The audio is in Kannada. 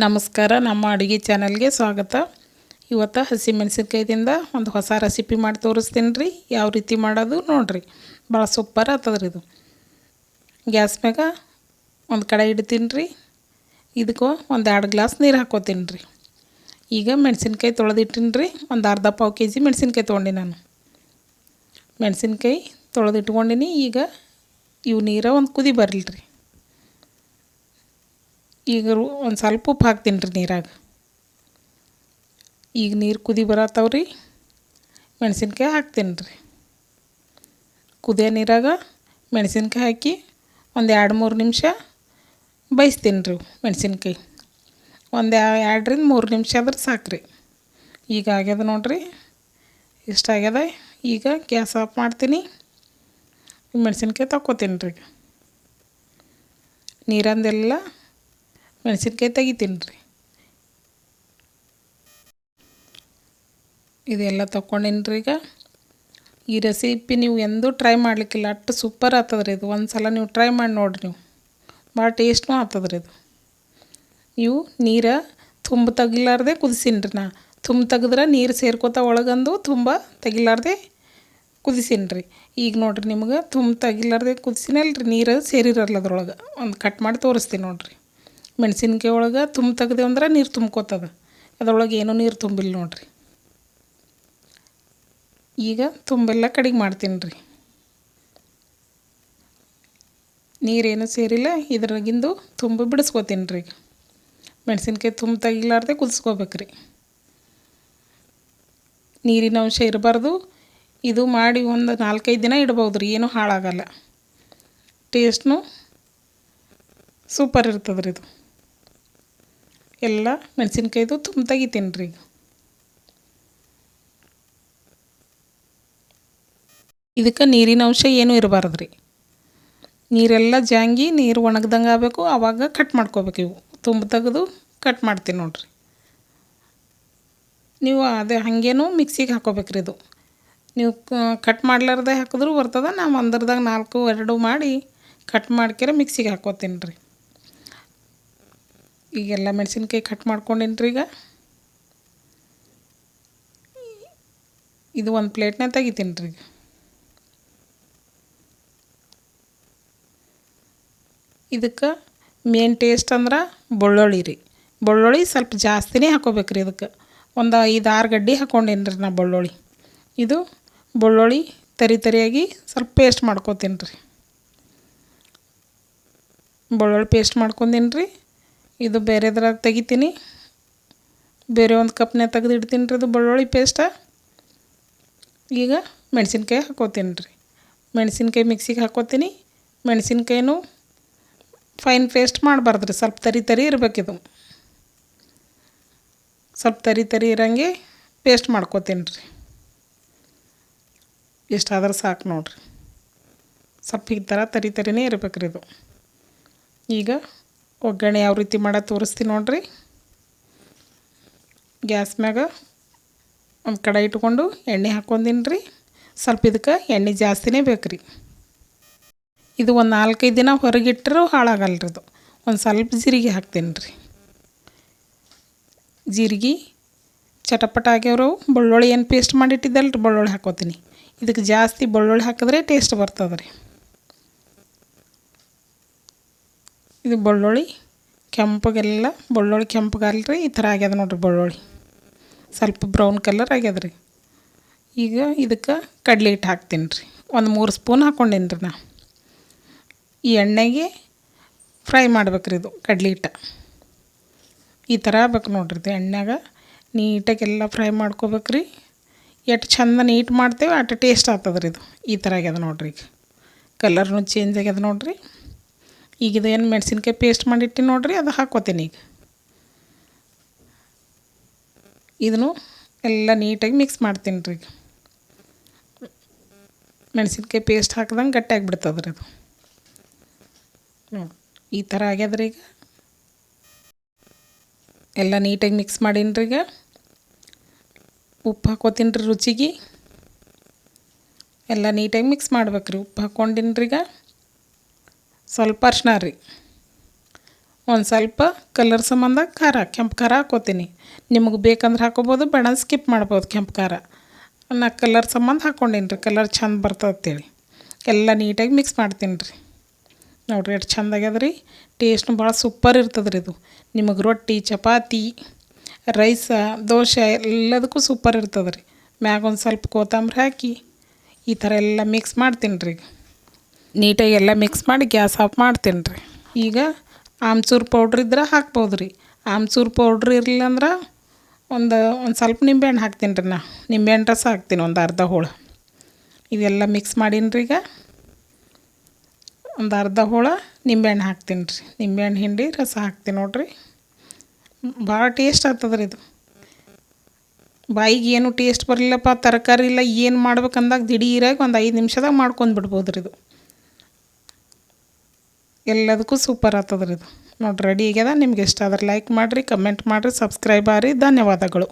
ನಮಸ್ಕಾರ, ನಮ್ಮ ಅಡುಗೆ ಚಾನಲ್ಗೆ ಸ್ವಾಗತ. ಇವತ್ತು ಹಸಿಮೆಣಸಿನ್ಕಾಯ್ದಿಂದ ಒಂದು ಹೊಸ ರೆಸಿಪಿ ಮಾಡಿ ತೋರಿಸ್ತೀನಿ ರೀ. ಯಾವ ರೀತಿ ಮಾಡೋದು ನೋಡಿರಿ, ಭಾಳ ಸೂಪರ್ ಆಗ್ತದ್ರಿ ಇದು. ಗ್ಯಾಸ್ ಮ್ಯಾಗ ಒಂದು ಕಡಾಯಿ ಇಡ್ತೀನಿ ರೀ. ಇದಕ್ಕೆ ಒಂದು 2 ಗ್ಲಾಸ್ ನೀರು ಹಾಕ್ಕೋತೀನಿ ರೀ. ಈಗ ಮೆಣಸಿನ್ಕಾಯಿ ತೊಳೆದಿಟ್ಟಿನಿ ರೀ. ಒಂದು ಅರ್ಧ ಪಾವು ಕೆ ಜಿ ಮೆಣಸಿನ್ಕಾಯಿ ತೊಗೊಂಡು ನಾನು ಮೆಣಸಿನ್ಕಾಯಿ ತೊಳೆದಿಟ್ಕೊಂಡಿನಿ. ಈಗ ಇವು ನೀರು ಒಂದು ಕುದಿ ಬರಲಿ ರೀ. ಈಗ ಒಂದು ಸ್ವಲ್ಪ ಉಪ್ಪು ಹಾಕ್ತೀನಿ ರೀ ನೀರಾಗ. ಈಗ ನೀರು ಕುದಿ ಬರತ್ತವ್ರಿ. ಮೆಣಸಿನ್ಕಾಯಿ ಹಾಕ್ತೀನಿ ರೀ. ಕುದಿಯೋ ನೀರಾಗ ಮೆಣಸಿನ್ಕಾಯಿ ಹಾಕಿ ಒಂದು 2-3 ನಿಮಿಷ ಬೇಯಿಸ್ತೀನಿ ರೀ. ಮೆಣಸಿನ್ಕಾಯಿ ಒಂದು 2-3 ನಿಮಿಷ ಆದ್ರೆ ಸಾಕು ರೀ. ಈಗ ಆಗ್ಯದ ನೋಡಿರಿ, ಇಷ್ಟ ಆಗ್ಯದ. ಈಗ ಗ್ಯಾಸ್ ಆಫ್ ಮಾಡ್ತೀನಿ. ಮೆಣಸಿನ್ಕಾಯಿ ತಕ್ಕೋತೀನಿ ರೀ. ನೀರಂದೆಲ್ಲ ಮೆಣಸಿನ್ಕಾಯಿ ತೆಗಿತೀನಿ ರೀ. ಇದೆಲ್ಲ ತೊಗೊಂಡಿನಿ ರೀ. ಈಗ ಈ ರೆಸಿಪಿ ನೀವು ಎಂದೂ ಟ್ರೈ ಮಾಡಲಿಕ್ಕಿಲ್ಲ, ಅಷ್ಟು ಸೂಪರ್ ಆಗ್ತದ್ರಿ ಇದು. ಒಂದು ಸಲ ನೀವು ಟ್ರೈ ಮಾಡಿ ನೋಡಿರಿ, ನೀವು ಭಾಳ ಟೇಸ್ಟ್ನೂ ಆಗ್ತದ್ರಿ ಇದು. ನೀವು ನೀರು ತುಂಬ ತೆಗಿಲಾರ್ದೆ ಕುದಿಸೀನಿ ರೀ. ತುಂಬ ತೆಗೆದ್ರೆ ನೀರು ಸೇರ್ಕೋತಾ ಒಳಗಂದು ತುಂಬ ತೆಗಿಲಾರ್ದೆ ಕುದಿಸೀನಿ ರೀ. ಈಗ ನೋಡಿರಿ, ನಿಮ್ಗೆ ತುಂಬ ತೆಗಿಲಾರ್ದೆ ಕುದಿಸಿನಲ್ಲ ರೀ, ನೀರು ಸೇರಿರಲ್ಲ ಅದ್ರೊಳಗೆ. ಒಂದು ಕಟ್ ಮಾಡಿ ತೋರಿಸ್ತೀನಿ ನೋಡಿರಿ. ಮೆಣಸಿನ್ಕಾಯಿ ಒಳಗೆ ತುಂಬ ತೆಗ್ದೇವು ಅಂದ್ರೆ ನೀರು ತುಂಬ್ಕೋತದ, ಅದರೊಳಗೆ ಏನೂ ನೀರು ತುಂಬಿಲ್ಲ ನೋಡಿರಿ. ಈಗ ತುಂಬೆಲ್ಲ ಕಡಿಗೆ ಮಾಡ್ತೀನಿ ರೀ. ನೀರೇನು ಸೇರಿಲ್ಲ, ಇದ್ರಾಗಿಂದು ತುಂಬ ಬಿಡಿಸ್ಕೋತೀನಿ ರೀ. ಮೆಣಸಿನ್ಕಾಯಿ ತುಂಬ ತೆಗಿಲಾರ್ದೆ ಕುದಿಸ್ಕೋಬೇಕು ರೀ. ನೀರಿನ ಅಂಶ ಇರಬಾರ್ದು. ಇದು ಮಾಡಿ ಒಂದು 4-5 ದಿನ ಇಡ್ಬೋದು ರೀ, ಏನೂ ಹಾಳಾಗಲ್ಲ. ಟೇಸ್ಟ್ನು ಸೂಪರ್ ಇರ್ತದೆ ರೀ ಇದು. ಎಲ್ಲ ಮೆಣಸಿನ್ಕಾಯ್ದು ತುಂಬ ತೆಗಿತೀನಿ ರೀ. ಇದಕ್ಕೆ ನೀರಿನ ಅಂಶ ಏನೂ ಇರಬಾರ್ದು ರೀ. ನೀರೆಲ್ಲ ಜಾಂಗಿ ನೀರು ಒಣಗ್ದಂಗೆ ಆಗಬೇಕು, ಆವಾಗ ಕಟ್ ಮಾಡ್ಕೋಬೇಕು. ಇವು ತುಂಬ ತೆಗೆದು ಕಟ್ ಮಾಡ್ತೀನಿ ನೋಡಿರಿ. ನೀವು ಅದೇ ಹಾಗೇನೂ ಮಿಕ್ಸಿಗೆ ಹಾಕೋಬೇಕ್ರಿ. ಇದು ನೀವು ಕಟ್ ಮಾಡ್ಲಾರ್ದೆ ಹಾಕಿದ್ರೂ ಬರ್ತದೆ. ನಾವು ಒಂದರದಾಗ 4-2 ಮಾಡಿ ಕಟ್ ಮಾಡ್ಕೆರೆ ಮಿಕ್ಸಿಗೆ ಹಾಕ್ಕೋತೀನಿ ರೀ. ಈಗೆಲ್ಲ ಮೆಣಸಿನ್ಕಾಯಿ ಕಟ್ ಮಾಡ್ಕೊಂಡಿನಿ ರೀ. ಈಗ ಇದು ಒಂದು ಪ್ಲೇಟ್ನಾಗ ತೆಗಿತೀನಿ ರೀ. ಇದಕ್ಕೆ ಮೇನ್ ಟೇಸ್ಟ್ ಅಂದ್ರೆ ಬೆಳ್ಳುಳ್ಳಿ ರೀ. ಬೆಳ್ಳುಳ್ಳಿ ಸ್ವಲ್ಪ ಜಾಸ್ತಿನೇ ಹಾಕೋಬೇಕ್ರಿ. ಇದಕ್ಕೆ ಒಂದು 5-6 ಗಡ್ಡೆ ಹಾಕ್ಕೊಂಡೇನಿ ರೀ ನಾ ಬೆಳ್ಳುಳ್ಳಿ. ಇದು ಬೆಳ್ಳುಳ್ಳಿ ತರಿಯಾಗಿ ಸ್ವಲ್ಪ ಪೇಸ್ಟ್ ಮಾಡ್ಕೊತೀನಿ ರೀ. ಬೆಳ್ಳುಳ್ಳಿ ಪೇಸ್ಟ್ ಮಾಡ್ಕೊಂಡೀನಿ ರೀ. ಇದು ಬೇರೆದ್ರಾಗ ತೆಗಿತೀನಿ. ಬೇರೆ ಒಂದು ಕಪ್ನಾಗ ತೆಗೆದು ಇಡ್ತೀನಿ ರೀ ಇದು ಬೆಳ್ಳುಳ್ಳಿ ಪೇಸ್ಟ. ಈಗ ಮೆಣಸಿನ್ಕಾಯಿ ಹಾಕ್ಕೋತೀನಿ ರೀ. ಮೆಣಸಿನ್ಕಾಯಿ ಮಿಕ್ಸಿಗೆ ಹಾಕ್ಕೋತೀನಿ. ಮೆಣಸಿನ್ಕಾಯಿನೂ ಫೈನ್ ಪೇಸ್ಟ್ ಮಾಡಬಾರ್ದು ರೀ, ಸ್ವಲ್ಪ ತರಿ ಇರಬೇಕಿದು. ಸ್ವಲ್ಪ ತರಿ ಇರೋಂಗೆ ಪೇಸ್ಟ್ ಮಾಡ್ಕೋತೀನಿ ರೀ. ಇಷ್ಟಾದ್ರೆ ಸಾಕು ನೋಡಿರಿ. ಸ್ವಲ್ಪ ಈ ಥರ ತರಿನೇ ಇರ್ಬೇಕು ರೀ ಇದು. ಈಗ ಒಗ್ಗರಣೆ ಯಾವ ರೀತಿ ಮಾಡೋದು ತೋರಿಸ್ತೀನಿ ನೋಡಿರಿ. ಗ್ಯಾಸ್ ಮ್ಯಾಗ ಒಂದು ಕಡಾಯಿ ಇಟ್ಕೊಂಡು ಎಣ್ಣೆ ಹಾಕ್ಕೊಂಡೀನಿ ರೀ. ಸ್ವಲ್ಪ ಇದಕ್ಕೆ ಎಣ್ಣೆ ಜಾಸ್ತಿನೇ ಬೇಕು ರೀ. ಇದು ಒಂದು 4-5 ದಿನ ಹೊರಗಿಟ್ಟರೂ ಹಾಳಾಗಲ್ಲ ರೀ ಇದು. ಒಂದು ಸ್ವಲ್ಪ ಜೀರಿಗೆ ಹಾಕ್ತೀನಿ ರೀ. ಜೀರಿಗೆ ಚಟಪಟ ಆಗ್ಯಾವ್ರು. ಬೆಳ್ಳುಳ್ಳಿ ಏನು ಪೇಸ್ಟ್ ಮಾಡಿಟ್ಟಿದ್ದಲ್ಲ ರೀ, ಬೆಳ್ಳುಳ್ಳಿ ಹಾಕ್ಕೋತೀನಿ. ಇದಕ್ಕೆ ಜಾಸ್ತಿ ಬೆಳ್ಳುಳ್ಳಿ ಹಾಕಿದ್ರೆ ಟೇಸ್ಟ್ ಬರ್ತದೆ ರೀ. ಇದು ಬೆಳ್ಳುಳ್ಳಿ ಕೆಂಪಗೆಲ್ಲ ಬೆಳ್ಳುಳ್ಳಿ ಕೆಂಪಗಲ್ರಿ, ಈ ಥರ ಆಗ್ಯದ ನೋಡಿರಿ. ಬೆಳ್ಳುಳ್ಳಿ ಸ್ವಲ್ಪ ಬ್ರೌನ್ ಕಲರ್ ಆಗ್ಯದ ರೀ. ಈಗ ಇದಕ್ಕೆ ಕಡಲೆ ಹಿಟ್ಟು ಹಾಕ್ತೀನಿ ರೀ. ಒಂದು 3 ಸ್ಪೂನ್ ಹಾಕ್ಕೊಂಡೇನಿ ರೀ ನಾ. ಈ ಎಣ್ಣೆಗೆ ಫ್ರೈ ಮಾಡ್ಬೇಕ್ರಿ ಇದು ಕಡಲೆ ಹಿಟ್ಟು. ಈ ಥರ ಆಗ್ಬೇಕು ನೋಡಿರಿ. ಇದು ಎಣ್ಣೆಗ ನೀಟಾಗೆಲ್ಲ ಫ್ರೈ ಮಾಡ್ಕೋಬೇಕ್ರಿ. ಎಷ್ಟು ಚಂದ ನೀಟ್ ಮಾಡ್ತೇವೆ ಅಷ್ಟು ಟೇಸ್ಟ್ ಆಗ್ತದೆ ರೀ ಇದು. ಈ ಥರ ಆಗ್ಯದ ನೋಡಿರಿ. ಈಗ ಕಲರ್ನು ಚೇಂಜ್ ಆಗ್ಯದ ನೋಡಿರಿ. ಈಗ ಇದು ಏನು ಮೆಣಸಿನ್ಕಾಯಿ ಪೇಸ್ಟ್ ಮಾಡಿಟ್ಟು ನೋಡಿರಿ, ಅದು ಹಾಕ್ಕೋತೀನಿ. ಈಗ ಇದನ್ನು ಎಲ್ಲ ನೀಟಾಗಿ ಮಿಕ್ಸ್ ಮಾಡ್ತೀನಿ ರೀ. ಈಗ ಮೆಣಸಿನ್ಕಾಯಿ ಪೇಸ್ಟ್ ಹಾಕ್ದಂಗೆ ಗಟ್ಟಿಯಾಗಿ ಬಿಡ್ತದೆ ರೀ ಅದು. ನೋಡಿ ಈ ಥರ ಆಗ್ಯದ ರೀ. ಈಗ ಎಲ್ಲ ನೀಟಾಗಿ ಮಿಕ್ಸ್ ಮಾಡೀನಿ ರೀ. ಈಗ ಉಪ್ಪು ಹಾಕ್ಕೋತೀನಿ ರೀ ರುಚಿಗೆ. ಎಲ್ಲ ನೀಟಾಗಿ ಮಿಕ್ಸ್ ಮಾಡ್ಬೇಕು ರೀ. ಉಪ್ಪು ಹಾಕ್ಕೊಂಡಿನಿ ರೀ. ಈಗ ಸ್ವಲ್ಪ ಅರ್ಶಿನ ರೀ, ಒಂದು ಸ್ವಲ್ಪ ಕಲರ್ ಸಂಬಂಧ ಖಾರ ಕೆಂಪು ಖಾರ ಹಾಕ್ಕೋತೀನಿ. ನಿಮಗೆ ಬೇಕಂದ್ರೆ ಹಾಕ್ಕೋಬೋದು, ಬೇಡ ಸ್ಕಿಪ್ ಮಾಡ್ಬೋದು ಕೆಂಪು ಖಾರ. ನಾ ಕಲರ್ ಸಂಬಂಧ ಹಾಕ್ಕೊಂಡೀನಿ ರೀ, ಕಲರ್ ಚಂದ ಬರ್ತದೆ ಅಂತೇಳಿ. ಎಲ್ಲ ನೀಟಾಗಿ ಮಿಕ್ಸ್ ಮಾಡ್ತೀನಿ ರೀ. ನೋಡಿರಿ ಎಷ್ಟು ಚಂದ ಆಗ್ಯದ ರೀ. ಟೇಸ್ಟ್ನು ಭಾಳ ಸೂಪರ್ ಇರ್ತದೆ ರೀ ಇದು. ನಿಮಗೆ ರೊಟ್ಟಿ, ಚಪಾತಿ, ರೈಸ, ದೋಸೆ ಎಲ್ಲದಕ್ಕೂ ಸೂಪರ್ ಇರ್ತದೆ ರೀ. ಮ್ಯಾಗ ಒಂದು ಸ್ವಲ್ಪ ಕೊತ್ತಂಬರಿ ಹಾಕಿ ಈ ಥರ ಎಲ್ಲ ಮಿಕ್ಸ್ ಮಾಡ್ತೀನಿ ರೀ. ನೀಟಾಗಿ ಎಲ್ಲ ಮಿಕ್ಸ್ ಮಾಡಿ ಗ್ಯಾಸ್ ಆಫ್ ಮಾಡ್ತೀನಿ ರೀ. ಈಗ ಆಮ್ಚೂರು ಪೌಡ್ರ್ ಇದ್ರೆ ಹಾಕ್ಬೋದು ರೀ. ಆಮ್ಚೂರು ಪೌಡ್ರ್ ಇರಲಿಲ್ಲ ಅಂದ್ರೆ ಒಂದು ಸ್ವಲ್ಪ ನಿಂಬೆಹಣ್ಣು ಹಾಕ್ತೀನಿ ರೀ. ನಿಂಬೆಹಣ್ಣು ರಸ ಹಾಕ್ತೀನಿ ಒಂದು ಅರ್ಧ ಹೋಳು. ಇದೆಲ್ಲ ಮಿಕ್ಸ್ ಮಾಡೀನಿ ರೀ. ಈಗ ಒಂದು ಅರ್ಧ ಹೋಳು ನಿಂಬೆಹಣ್ಣು ಹಾಕ್ತೀನಿ ರೀ. ನಿಂಬೆಹಣ್ಣು ಹಿಂಡಿ ರಸ ಹಾಕ್ತೀನಿ ನೋಡಿರಿ. ಭಾಳ ಟೇಸ್ಟ್ ಆಗ್ತದೆ ರೀ ಇದು. ಬಾಯಿಗೆ ಏನು ಟೇಸ್ಟ್ ಬರಲಿಲ್ಲಪ್ಪ, ತರಕಾರಿ ಇಲ್ಲ ಏನು ಮಾಡ್ಬೇಕಂದಾಗ ದಿಢೀರಾಗಿ ಒಂದು 5 ನಿಮಿಷದಾಗ ಮಾಡ್ಕೊಂಡು ಬಿಡ್ಬೋದು ರೀ ಇದು. ಎಲ್ಲದಕ್ಕೂ ಸೂಪರ್ ಆಗ್ತದೆ ರೀ ಇದು. ನೋಡಿರಿ ರೆಡಿ ಆಗ್ಯದ. ನಿಮ್ಗೆ ಇಷ್ಟ ಆದ್ರೆ ಲೈಕ್ ಮಾಡಿರಿ, ಕಮೆಂಟ್ ಮಾಡಿರಿ, ಸಬ್ಸ್ಕ್ರೈಬ್ ಆಗಿರಿ. ಧನ್ಯವಾದಗಳು.